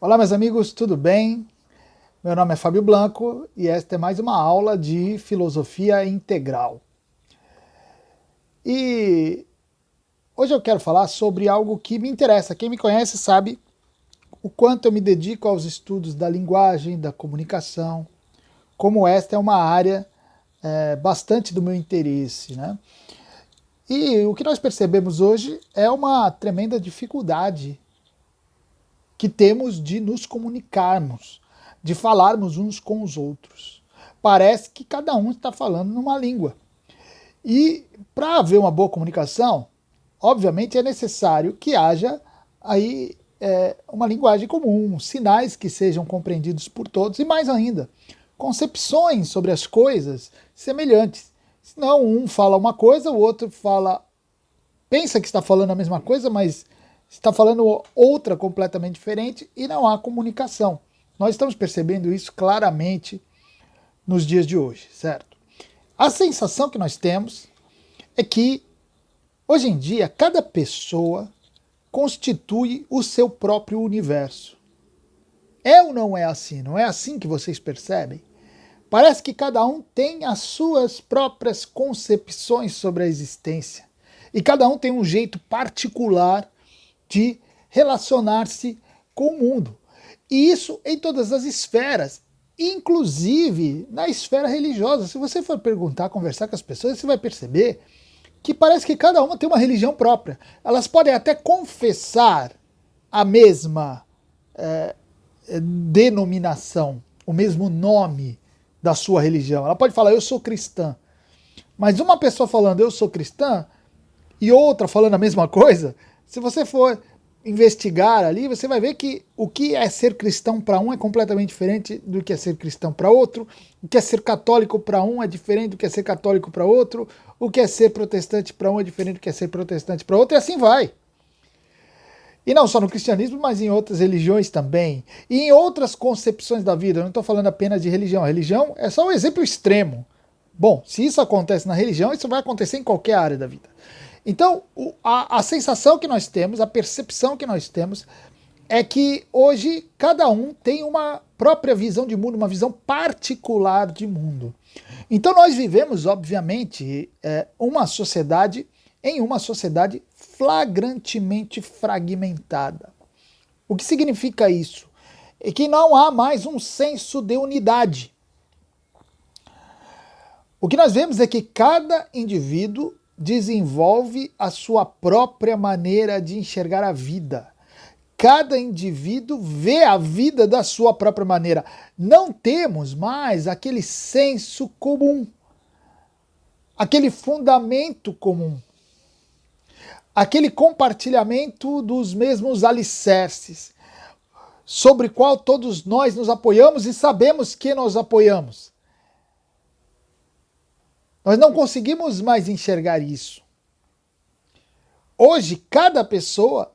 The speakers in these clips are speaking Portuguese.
Olá, meus amigos, tudo bem? Meu nome é Fábio Blanco e esta é mais uma aula de filosofia integral. E hoje eu quero falar sobre algo que me interessa. Quem me conhece sabe o quanto eu me dedico aos estudos da linguagem, da comunicação, como esta é uma área bastante do meu interesse, né? E o que nós percebemos hoje é uma tremenda dificuldade que temos de nos comunicarmos, de falarmos uns com os outros. Parece que cada um está falando numa língua. E para haver uma boa comunicação, obviamente é necessário que haja aí uma linguagem comum, sinais que sejam compreendidos por todos e mais ainda, concepções sobre as coisas semelhantes. Senão um fala uma coisa, o outro pensa que está falando a mesma coisa, mas está falando outra completamente diferente e não há comunicação. Nós estamos percebendo isso claramente nos dias de hoje, certo? A sensação que nós temos é que, hoje em dia, cada pessoa constitui o seu próprio universo. É ou não é assim? Não é assim que vocês percebem? Parece que cada um tem as suas próprias concepções sobre a existência. E cada um tem um jeito particular de relacionar-se com o mundo. E isso em todas as esferas, inclusive na esfera religiosa. Se você for perguntar, conversar com as pessoas, você vai perceber que parece que cada uma tem uma religião própria. Elas podem até confessar a mesma denominação, o mesmo nome da sua religião. Ela pode falar, eu sou cristã. Mas uma pessoa falando, eu sou cristã, e outra falando a mesma coisa, se você for investigar ali, você vai ver que o que é ser cristão para um é completamente diferente do que é ser cristão para outro, o que é ser católico para um é diferente do que é ser católico para outro, o que é ser protestante para um é diferente do que é ser protestante para outro, e assim vai. E não só no cristianismo, mas em outras religiões também, e em outras concepções da vida. Eu não estou falando apenas de religião. A religião é só um exemplo extremo. Bom, se isso acontece na religião, isso vai acontecer em qualquer área da vida. Então, a sensação que nós temos, a percepção que nós temos, é que hoje cada um tem uma própria visão de mundo, uma visão particular de mundo. Então nós vivemos, obviamente, uma sociedade flagrantemente fragmentada. O que significa isso? É que não há mais um senso de unidade. O que nós vemos é que cada indivíduo desenvolve a sua própria maneira de enxergar a vida. Cada indivíduo vê a vida da sua própria maneira. Não temos mais aquele senso comum, aquele fundamento comum, aquele compartilhamento dos mesmos alicerces, sobre qual todos nós nos apoiamos e sabemos que nos apoiamos. Nós não conseguimos mais enxergar isso. Hoje, cada pessoa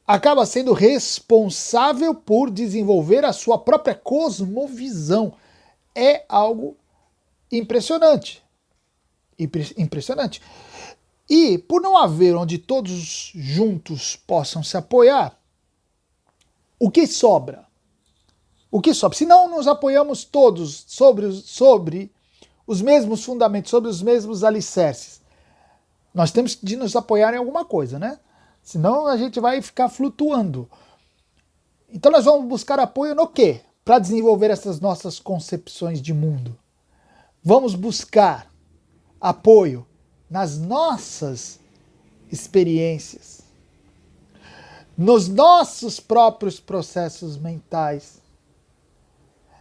acaba sendo responsável por desenvolver a sua própria cosmovisão. É algo impressionante. Impressionante. E por não haver onde todos juntos possam se apoiar, o que sobra? O que sobra? Se não nos apoiamos todos sobre os mesmos fundamentos, sobre os mesmos alicerces, nós temos de nos apoiar em alguma coisa, né? Senão a gente vai ficar flutuando. Então nós vamos buscar apoio no quê? Para desenvolver essas nossas concepções de mundo. Vamos buscar apoio nas nossas experiências, nos nossos próprios processos mentais,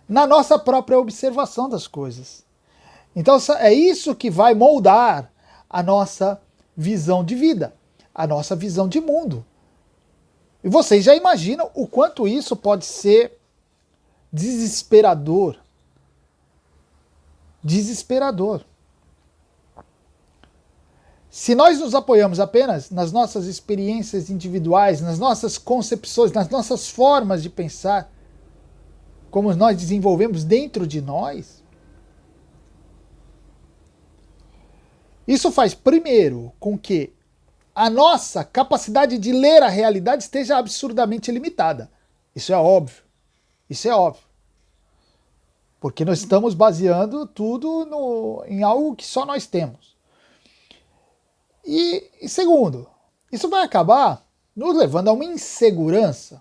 na nossa própria observação das coisas. Então é isso que vai moldar a nossa visão de vida, a nossa visão de mundo. E vocês já imaginam o quanto isso pode ser desesperador. Desesperador. Se nós nos apoiamos apenas nas nossas experiências individuais, nas nossas concepções, nas nossas formas de pensar, como nós desenvolvemos dentro de nós, isso faz, primeiro, com que a nossa capacidade de ler a realidade esteja absurdamente limitada. Isso é óbvio. Isso é óbvio. Porque nós estamos baseando tudo em algo que só nós temos. E segundo, isso vai acabar nos levando a uma insegurança,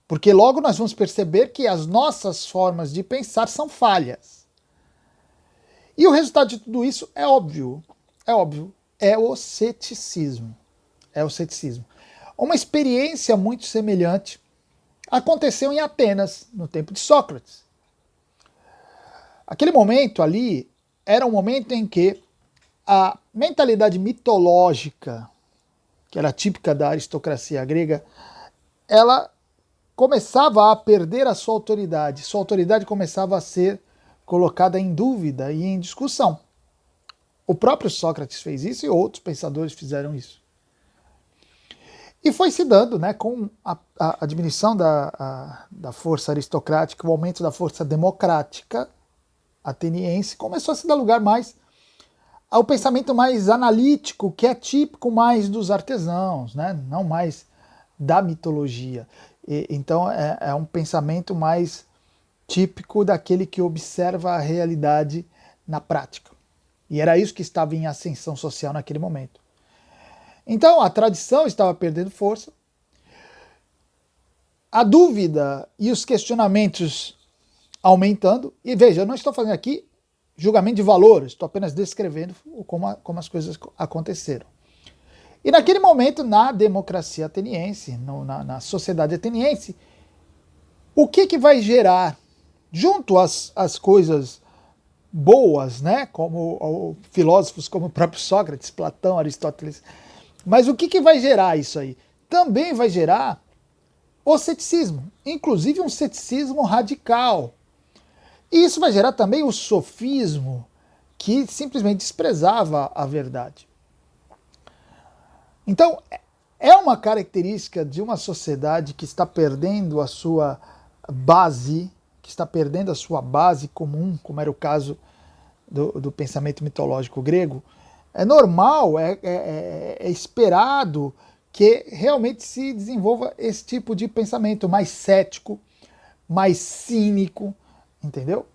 porque logo nós vamos perceber que as nossas formas de pensar são falhas. E o resultado de tudo isso é óbvio, é o ceticismo. É o ceticismo. Uma experiência muito semelhante aconteceu em Atenas, no tempo de Sócrates. Aquele momento ali era um momento em que a mentalidade mitológica, que era típica da aristocracia grega, ela começava a perder a sua autoridade começava a ser colocada em dúvida e em discussão. O próprio Sócrates fez isso e outros pensadores fizeram isso. E foi se dando, né, com a diminuição da força aristocrática, o aumento da força democrática ateniense, começou a se dar lugar mais ao pensamento mais analítico, que é típico mais dos artesãos, né, não mais da mitologia. Então é um pensamento mais típico daquele que observa a realidade na prática. E era isso que estava em ascensão social naquele momento. Então a tradição estava perdendo força, a dúvida e os questionamentos aumentando, e veja, eu não estou fazendo aqui julgamento de valor, estou apenas descrevendo como as coisas aconteceram. E naquele momento, na democracia ateniense, na sociedade ateniense, o que vai gerar, junto às coisas boas, né, como filósofos como o próprio Sócrates, Platão, Aristóteles, mas o que vai gerar isso aí? Também vai gerar o ceticismo, inclusive um ceticismo radical. E isso vai gerar também o sofismo, que simplesmente desprezava a verdade. Então, é uma característica de uma sociedade que está perdendo a sua base, comum, como era o caso do pensamento mitológico grego. É normal, é esperado que realmente se desenvolva esse tipo de pensamento mais cético, mais cínico, entendeu?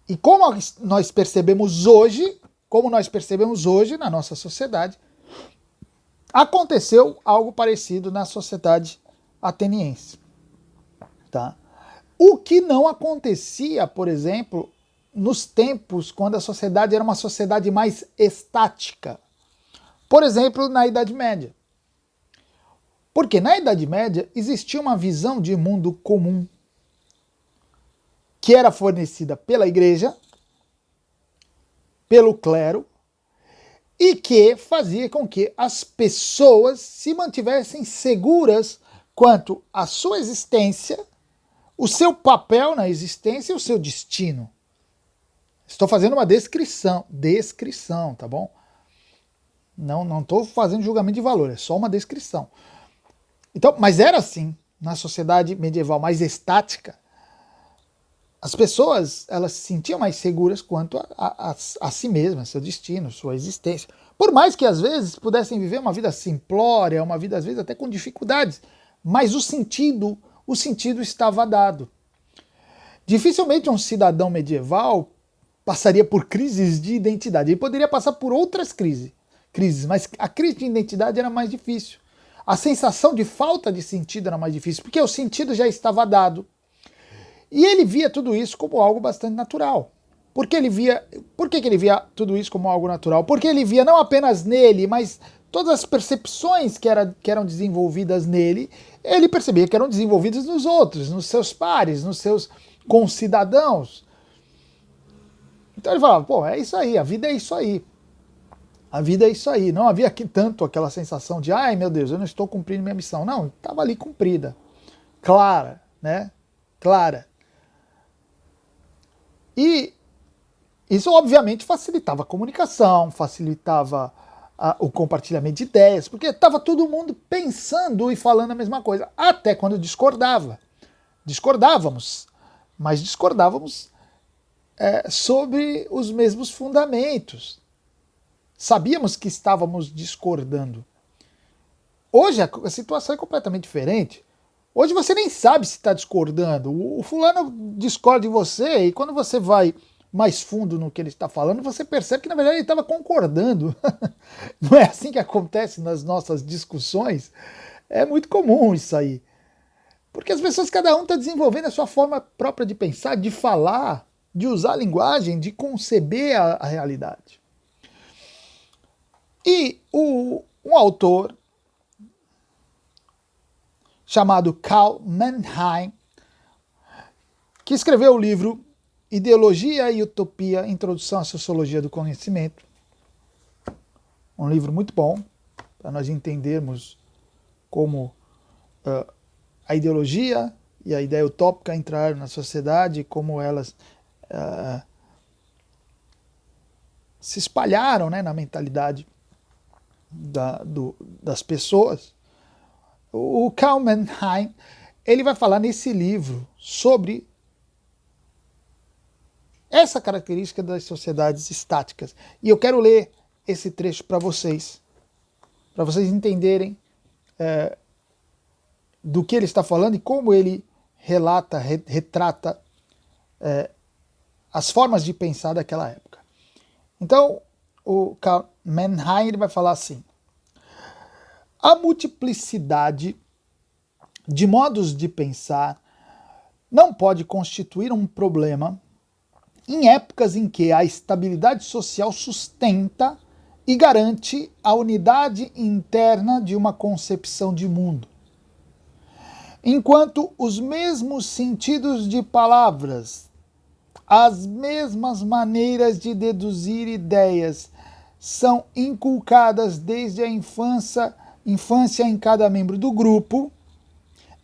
E como nós percebemos hoje na nossa sociedade, aconteceu algo parecido na sociedade ateniense. Tá? O que não acontecia, por exemplo, nos tempos quando a sociedade era uma sociedade mais estática. Por exemplo, na Idade Média. Porque na Idade Média existia uma visão de mundo comum que era fornecida pela igreja, pelo clero, e que fazia com que as pessoas se mantivessem seguras quanto à sua existência, o seu papel na existência e o seu destino. Estou fazendo uma descrição, tá bom? Não estou fazendo julgamento de valor, é só uma descrição. Então, mas era assim, na sociedade medieval mais estática, as pessoas elas se sentiam mais seguras quanto a si mesmas, seu destino, sua existência. Por mais que às vezes pudessem viver uma vida simplória, uma vida às vezes até com dificuldades, mas o sentido estava dado. Dificilmente um cidadão medieval passaria por crises de identidade. Ele poderia passar por outras crises, mas a crise de identidade era mais difícil. A sensação de falta de sentido era mais difícil, porque o sentido já estava dado. E ele via tudo isso como algo bastante natural. Por que ele via tudo isso como algo natural? Porque ele via não apenas nele, mas todas as percepções que eram desenvolvidas nele, ele percebia que eram desenvolvidas nos outros, nos seus pares, nos seus concidadãos. Então ele falava, pô, é isso aí, a vida é isso aí. A vida é isso aí. Não havia tanto aquela sensação de, ai meu Deus, eu não estou cumprindo minha missão. Não, estava ali cumprida. Clara, né? Clara. E isso obviamente facilitava a comunicação, facilitava o compartilhamento de ideias, porque estava todo mundo pensando e falando a mesma coisa, até quando discordava. Discordávamos, mas discordávamos sobre os mesmos fundamentos. Sabíamos que estávamos discordando. Hoje a situação é completamente diferente. Hoje você nem sabe se está discordando. O fulano discorda de você e quando você vai mais fundo no que ele está falando, você percebe que na verdade ele estava concordando. Não é assim que acontece nas nossas discussões? É muito comum isso aí. Porque as pessoas, cada um está desenvolvendo a sua forma própria de pensar, de falar, de usar a linguagem, de conceber a realidade. E um autor chamado Karl Mannheim, que escreveu o livro Ideologia e Utopia, Introdução à Sociologia do Conhecimento. Um livro muito bom, para nós entendermos como a ideologia e a ideia utópica entraram na sociedade, como elas se espalharam, né, na mentalidade das pessoas. O Karl Mannheim, ele vai falar nesse livro sobre essa característica das sociedades estáticas. E eu quero ler esse trecho para vocês entenderem do que ele está falando e como ele relata, retrata as formas de pensar daquela época. Então, o Karl Mannheim ele vai falar assim: a multiplicidade de modos de pensar não pode constituir um problema em épocas em que a estabilidade social sustenta e garante a unidade interna de uma concepção de mundo. Enquanto os mesmos sentidos de palavras, as mesmas maneiras de deduzir ideias são inculcadas desde a infância em cada membro do grupo,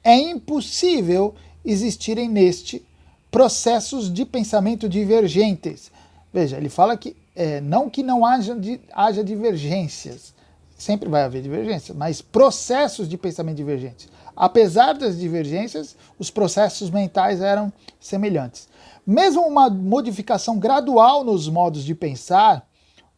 é impossível existirem neste processos de pensamento divergentes. Veja, ele fala que não que não haja divergências, sempre vai haver divergências, mas processos de pensamento divergentes. Apesar das divergências, os processos mentais eram semelhantes. Mesmo uma modificação gradual nos modos de pensar,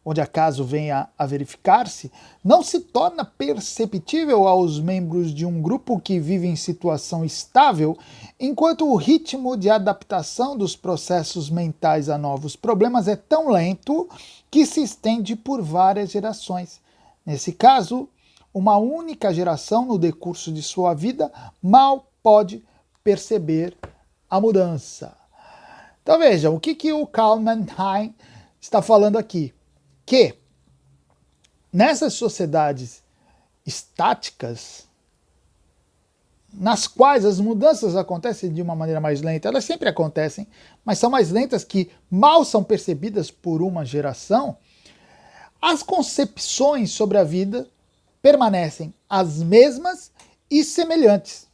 onde acaso venha a verificar-se, não se torna perceptível aos membros de um grupo que vive em situação estável, enquanto o ritmo de adaptação dos processos mentais a novos problemas é tão lento que se estende por várias gerações. Nesse caso, uma única geração, no decurso de sua vida, mal pode perceber a mudança. Então vejam, o que o Karl Mannheim está falando aqui? Que nessas sociedades estáticas, nas quais as mudanças acontecem de uma maneira mais lenta, elas sempre acontecem, mas são mais lentas, que mal são percebidas por uma geração, as concepções sobre a vida permanecem as mesmas e semelhantes.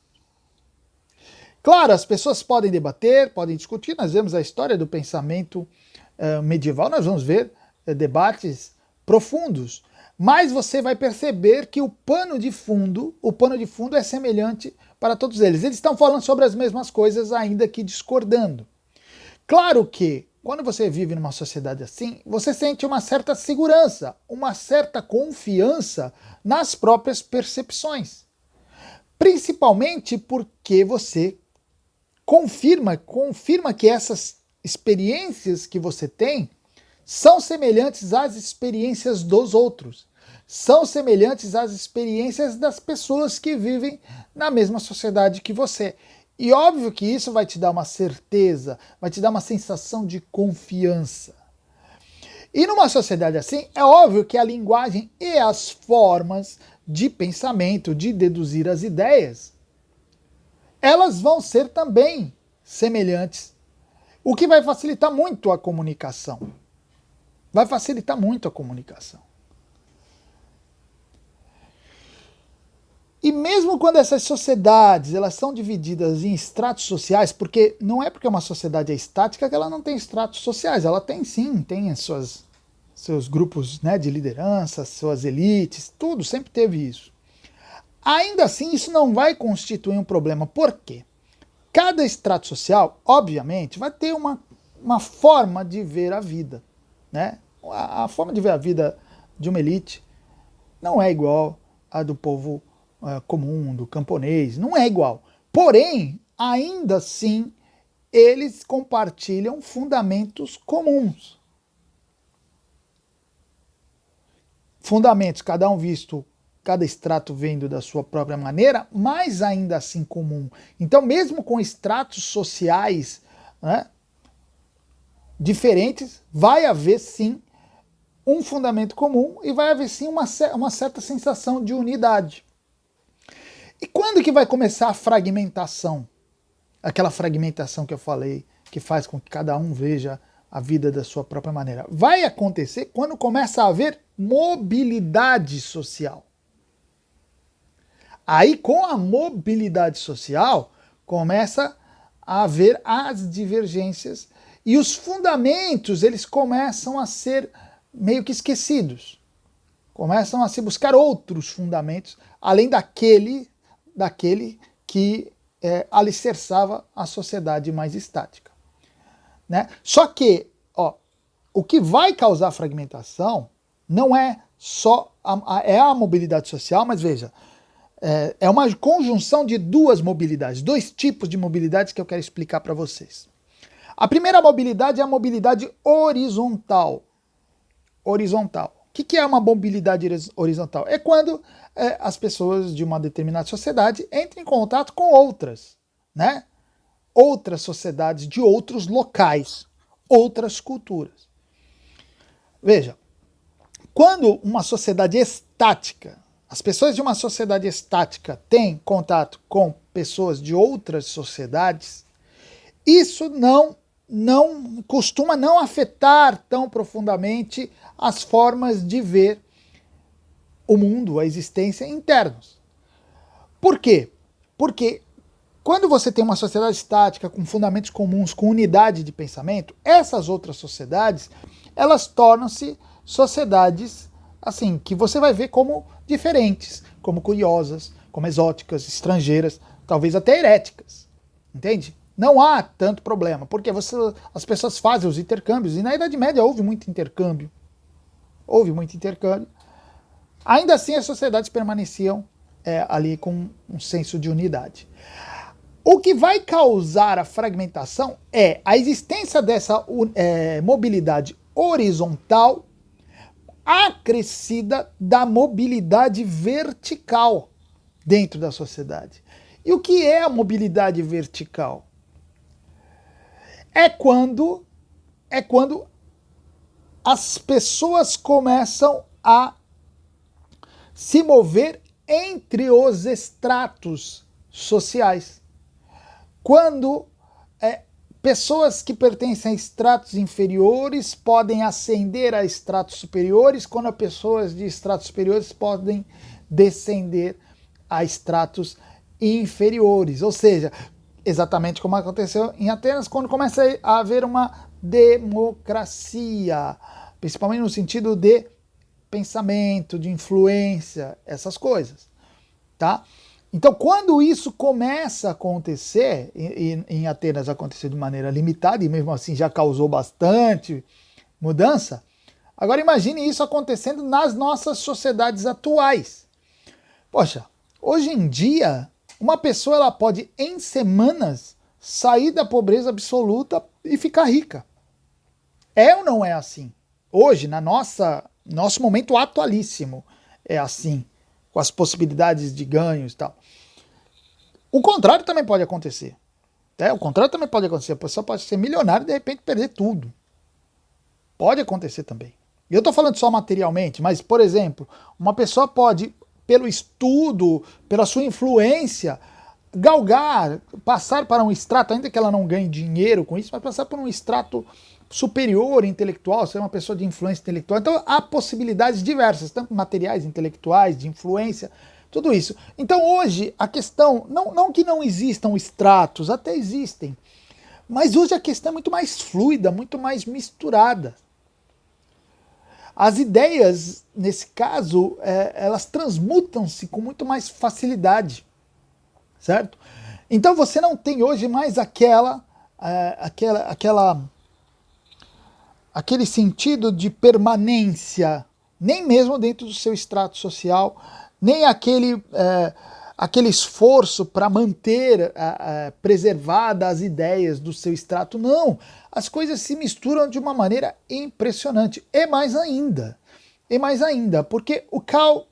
Claro, as pessoas podem debater, podem discutir, nós vemos a história do pensamento medieval, nós vamos ver debates profundos, mas você vai perceber que o pano de fundo é semelhante para todos eles. Eles estão falando sobre as mesmas coisas, ainda que discordando. Claro que, quando você vive numa sociedade assim, você sente uma certa segurança, uma certa confiança nas próprias percepções. Principalmente porque você confirma que essas experiências que você tem são semelhantes às experiências dos outros, são semelhantes às experiências das pessoas que vivem na mesma sociedade que você. E óbvio que isso vai te dar uma certeza, vai te dar uma sensação de confiança. E numa sociedade assim, é óbvio que a linguagem e as formas de pensamento, de deduzir as ideias, elas vão ser também semelhantes, o que vai facilitar muito a comunicação. Vai facilitar muito a comunicação. E mesmo quando essas sociedades elas são divididas em estratos sociais, porque não é porque uma sociedade é estática que ela não tem estratos sociais, ela tem sim, tem seus grupos, né, de liderança, suas elites, tudo, sempre teve isso. Ainda assim, isso não vai constituir um problema. Por quê? Cada estrato social, obviamente, vai ter uma forma de ver a vida, né? A forma de ver a vida de uma elite não é igual à do povo comum, do camponês, não é igual. Porém, ainda assim, eles compartilham fundamentos comuns. Fundamentos, cada um visto, cada extrato vendo da sua própria maneira, mas ainda assim comum. Então, mesmo com extratos sociais, né, diferentes, vai haver sim um fundamento comum e vai haver sim uma certa sensação de unidade. E quando que vai começar a fragmentação? Aquela fragmentação que eu falei, que faz com que cada um veja a vida da sua própria maneira. Vai acontecer quando começa a haver mobilidade social. Aí, com a mobilidade social, começa a haver as divergências e os fundamentos, eles começam a ser meio que esquecidos. Começam a se buscar outros fundamentos, além daquele que alicerçava a sociedade mais estática. Né? Só que, o que vai causar fragmentação não é só a mobilidade social, mas veja, é uma conjunção de duas mobilidades, dois tipos de mobilidades que eu quero explicar para vocês. A primeira mobilidade é a mobilidade horizontal. Horizontal. O que é uma mobilidade horizontal? É quando as pessoas de uma determinada sociedade entram em contato com outras, né? Outras sociedades de outros locais, outras culturas. Veja, quando uma sociedade estática, as pessoas de uma sociedade estática têm contato com pessoas de outras sociedades, isso não costuma não afetar tão profundamente as formas de ver o mundo, a existência internos. Por quê? Porque quando você tem uma sociedade estática com fundamentos comuns, com unidade de pensamento, essas outras sociedades, elas tornam-se sociedades assim, que você vai ver como diferentes, como curiosas, como exóticas, estrangeiras, talvez até heréticas. Entende? Não há tanto problema, porque as pessoas fazem os intercâmbios, e na Idade Média houve muito intercâmbio. Houve muito intercâmbio. Ainda assim, as sociedades permaneciam ali com um senso de unidade. O que vai causar a fragmentação é a existência dessa mobilidade horizontal acrescida da mobilidade vertical dentro da sociedade. E o que é a mobilidade vertical? É quando as pessoas começam a se mover entre os estratos sociais. Quando pessoas que pertencem a estratos inferiores podem ascender a estratos superiores, quando pessoas de estratos superiores podem descender a estratos inferiores. Ou seja, exatamente como aconteceu em Atenas, quando começa a haver uma democracia, principalmente no sentido de pensamento, de influência, essas coisas, tá? Então, quando isso começa a acontecer, e em Atenas aconteceu de maneira limitada, e mesmo assim já causou bastante mudança, agora imagine isso acontecendo nas nossas sociedades atuais. Poxa, hoje em dia, uma pessoa ela pode, em semanas, sair da pobreza absoluta e ficar rica. É ou não é assim? Hoje, nosso momento atualíssimo, é assim, com as possibilidades de ganhos e tal. O contrário também pode acontecer. O contrário também pode acontecer. A pessoa pode ser milionária e de repente perder tudo. Pode acontecer também. E eu estou falando só materialmente, mas, por exemplo, uma pessoa pode, pelo estudo, pela sua influência, galgar, passar para um extrato, ainda que ela não ganhe dinheiro com isso, mas passar por um extrato superior intelectual, ser uma pessoa de influência intelectual. Então há possibilidades diversas, tanto materiais, intelectuais, de influência, tudo isso. Então hoje a questão, não que não existam estratos, até existem, mas hoje a questão é muito mais fluida, muito mais misturada. As ideias, nesse caso, elas transmutam-se com muito mais facilidade, certo? Então você não tem hoje mais aquele sentido de permanência, nem mesmo dentro do seu extrato social, nem aquele esforço para manter preservadas as ideias do seu extrato. Não, as coisas se misturam de uma maneira impressionante. E mais ainda, porque o Karl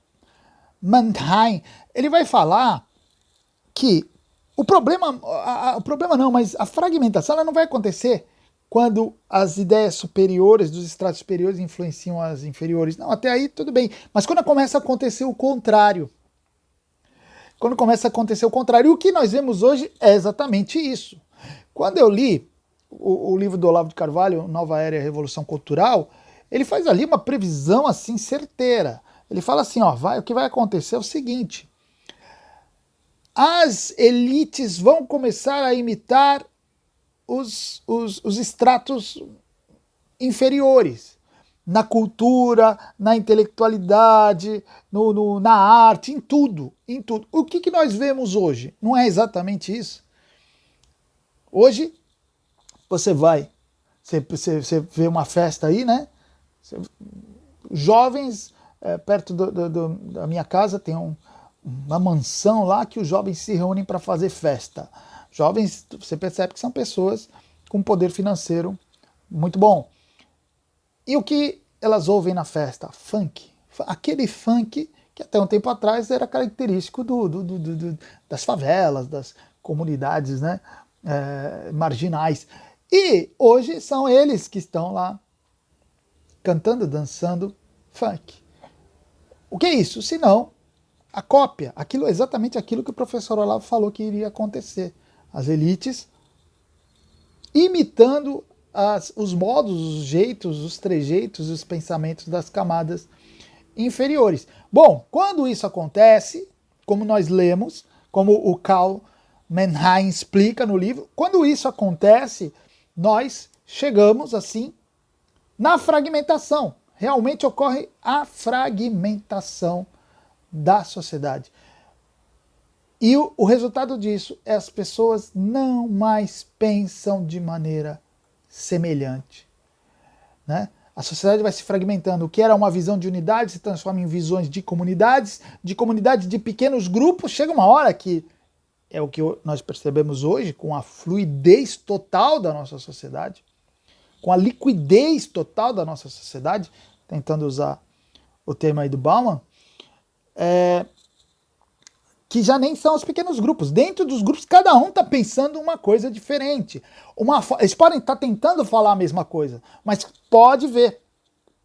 Mannheim, ele vai falar que o problema não, mas a fragmentação ela não vai acontecer quando as ideias superiores, dos estratos superiores, influenciam as inferiores. Não, até aí tudo bem. Mas quando começa a acontecer o contrário, o que nós vemos hoje é exatamente isso. Quando eu li o livro do Olavo de Carvalho, Nova Era e a Revolução Cultural, ele faz ali uma previsão assim certeira. Ele fala assim, o que vai acontecer é o seguinte: as elites vão começar a imitar os estratos inferiores, na cultura, na intelectualidade, na arte, em tudo. O que nós vemos hoje? Não é exatamente isso? Hoje, você vê uma festa aí, né? Jovens, perto da minha casa, tem uma mansão lá que os jovens se reúnem para fazer festa. Jovens, você percebe que são pessoas com poder financeiro muito bom. E o que elas ouvem na festa? Funk. Aquele funk que até um tempo atrás era característico das favelas, das comunidades, né, marginais. E hoje são eles que estão lá cantando, dançando funk. O que é isso? Senão a cópia, exatamente aquilo que o professor Olavo falou que iria acontecer. As elites imitando os modos, os jeitos, os trejeitos, os pensamentos das camadas inferiores. Bom, quando isso acontece, como nós lemos, como o Karl Mannheim explica no livro, quando isso acontece, nós chegamos assim na fragmentação. Realmente ocorre a fragmentação da sociedade. E o resultado disso é as pessoas não mais pensam de maneira semelhante, né? A sociedade vai se fragmentando. O que era uma visão de unidade se transforma em visões de comunidades de pequenos grupos. Chega uma hora que é o que nós percebemos hoje, com a fluidez total da nossa sociedade, com a liquidez total da nossa sociedade, tentando usar o termo aí do Bauman, que já nem são os pequenos grupos. Dentro dos grupos, cada um está pensando uma coisa diferente. Eles podem estar tentando falar a mesma coisa, mas pode ver.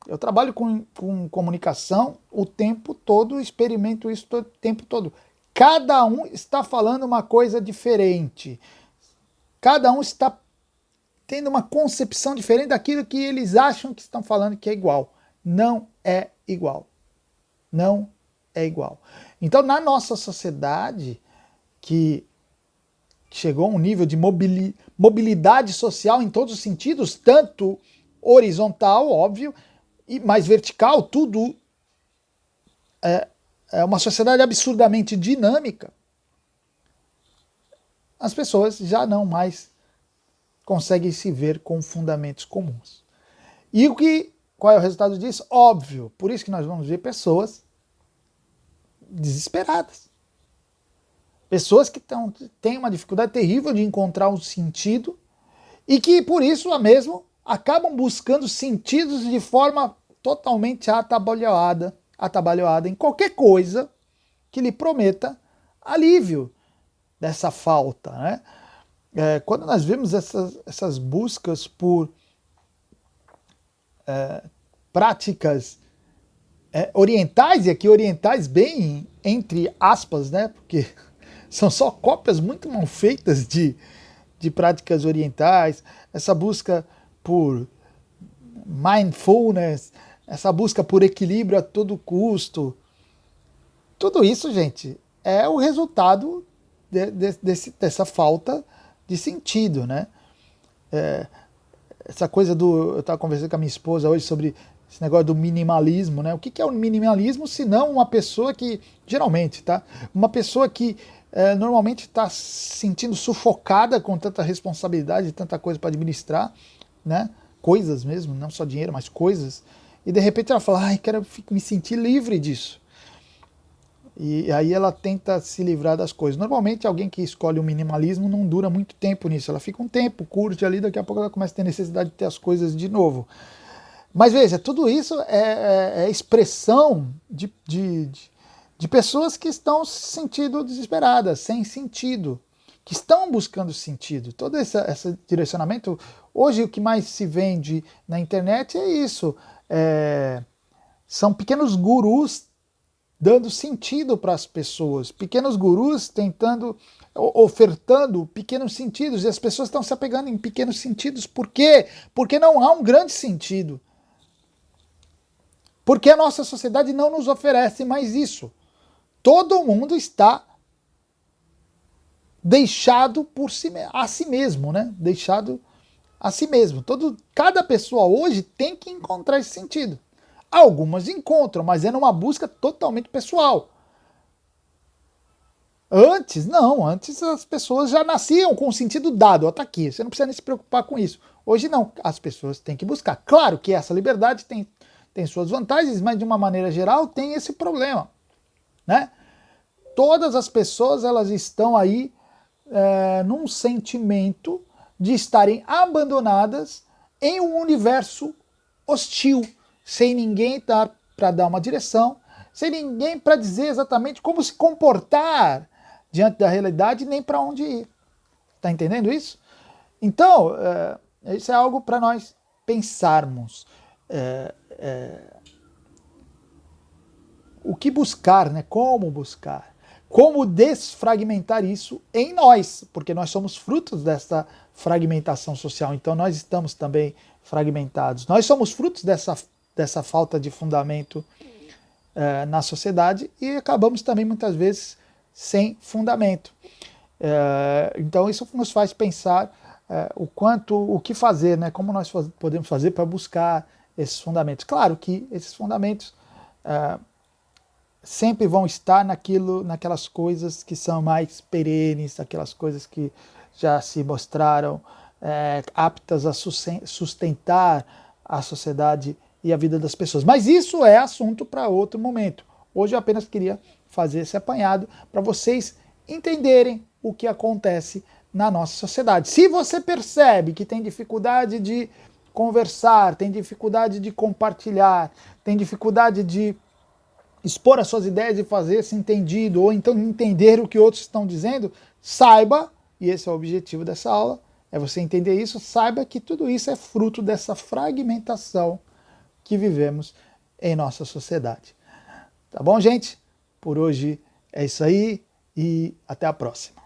Eu trabalho com comunicação o tempo todo, experimento isso o tempo todo. Cada um está falando uma coisa diferente. Cada um está tendo uma concepção diferente daquilo que eles acham que estão falando que é igual. Não é igual. Não é igual. Então, na nossa sociedade, que chegou a um nível de mobilidade social em todos os sentidos, tanto horizontal, óbvio, e mais vertical, tudo é uma sociedade absurdamente dinâmica, as pessoas já não mais conseguem se ver com fundamentos comuns. E qual é o resultado disso? Óbvio, por isso que nós vamos ver pessoas desesperadas. Pessoas que têm uma dificuldade terrível de encontrar um sentido e que, por isso mesmo, acabam buscando sentidos de forma totalmente atabalhoada em qualquer coisa que lhe prometa alívio dessa falta, né? Quando nós vemos essas buscas por práticas orientais, e aqui orientais bem entre aspas, né? Porque são só cópias muito mal feitas de práticas orientais, essa busca por mindfulness, essa busca por equilíbrio a todo custo. Tudo isso, gente, é o resultado dessa falta de sentido, né? Essa coisa eu estava conversando com a minha esposa hoje sobre esse negócio do minimalismo, né? O que é o minimalismo, se não uma pessoa que, geralmente, tá? Uma pessoa que normalmente está se sentindo sufocada com tanta responsabilidade, tanta coisa para administrar, né? Coisas mesmo, não só dinheiro, mas coisas. E de repente ela fala, quero me sentir livre disso. E aí ela tenta se livrar das coisas. Normalmente alguém que escolhe o minimalismo não dura muito tempo nisso. Ela fica um tempo, curte ali, daqui a pouco ela começa a ter necessidade de ter as coisas de novo. Mas veja, tudo isso é expressão de pessoas que estão se sentindo desesperadas, sem sentido, que estão buscando sentido. Todo esse direcionamento, hoje o que mais se vende na internet é isso. São pequenos gurus dando sentido para as pessoas, pequenos gurus tentando, ofertando pequenos sentidos, e as pessoas estão se apegando em pequenos sentidos. Por quê? Porque não há um grande sentido. Porque a nossa sociedade não nos oferece mais isso. Todo mundo está deixado a si mesmo, né? Deixado a si mesmo. Cada pessoa hoje tem que encontrar esse sentido. Algumas encontram, mas é numa busca totalmente pessoal. Antes, não. Antes as pessoas já nasciam com o sentido dado. Ó, tá aqui, você não precisa nem se preocupar com isso. Hoje não, as pessoas têm que buscar. Claro que essa liberdade tem suas vantagens, mas de uma maneira geral tem esse problema, né? Todas as pessoas elas estão aí num sentimento de estarem abandonadas em um universo hostil, sem ninguém para dar uma direção, sem ninguém para dizer exatamente como se comportar diante da realidade, nem para onde ir. Tá entendendo isso? Então, isso é algo para nós pensarmos. O que buscar, né? Como buscar? Como desfragmentar isso em nós, porque nós somos frutos dessa fragmentação social, então nós estamos também fragmentados. Nós somos frutos dessa falta de fundamento na sociedade e acabamos também muitas vezes sem fundamento. Então isso nos faz pensar o que fazer, né? Como nós podemos fazer para buscar esses fundamentos. Claro que esses fundamentos sempre vão estar naquelas coisas que são mais perenes, aquelas coisas que já se mostraram aptas a sustentar a sociedade e a vida das pessoas. Mas isso é assunto para outro momento. Hoje eu apenas queria fazer esse apanhado para vocês entenderem o que acontece na nossa sociedade. Se você percebe que tem dificuldade de conversar, tem dificuldade de compartilhar, tem dificuldade de expor as suas ideias e fazer-se entendido, ou então entender o que outros estão dizendo, saiba, e esse é o objetivo dessa aula, é você entender isso, saiba que tudo isso é fruto dessa fragmentação que vivemos em nossa sociedade. Tá bom, gente? Por hoje é isso aí e até a próxima.